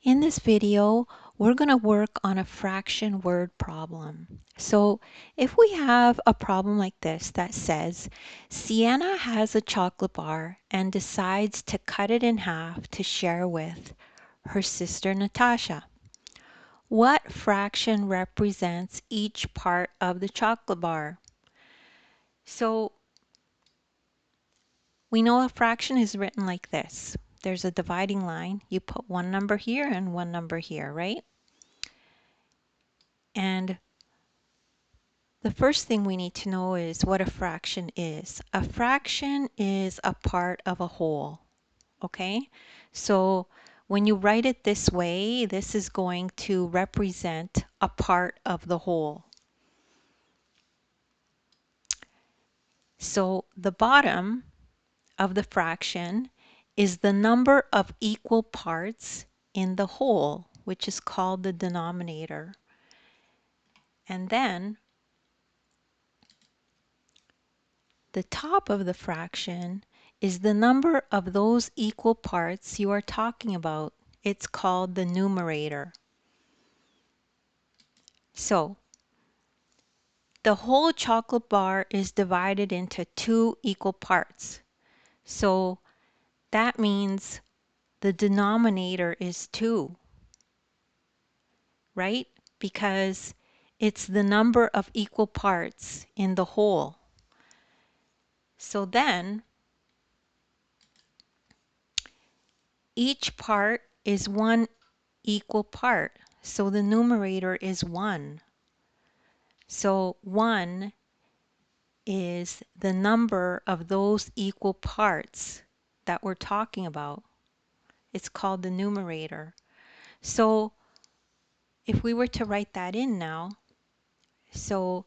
In this video, we're going to work on a fraction word problem. So if we have a problem like this that says, Sienna has a chocolate bar and decides to cut it in half to share with her sister Natasha. What fraction represents each part of the chocolate bar? So we know a fraction is written like this. There's a dividing line. You put one number here and one number here, right? And the first thing we need to know is what a fraction is. A fraction is a part of a whole, okay? So when you write it this way, this is going to represent a part of the whole. So the bottom of the fraction is the number of equal parts in the whole, which is called the denominator. And then the top of the fraction is the number of those equal parts you are talking about. It's called the numerator. So the whole chocolate bar is divided into 2 equal parts. So that means the denominator is 2, right? Because it's the number of equal parts in the whole. So then each part is 1 equal part. So the numerator is 1. So 1 is the number of those equal parts that we're talking about. It's called the numerator. So if we were to write that in now, so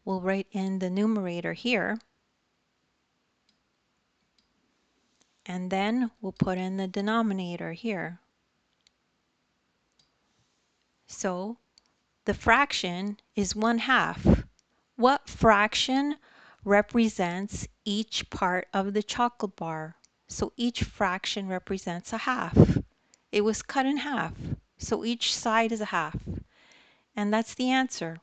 we'll write in the numerator here, and then we'll put in the denominator here. So the fraction is 1/2. What fraction represents each part of the chocolate bar? So each fraction represents a half. It was cut in half, so each side is a half. And that's the answer.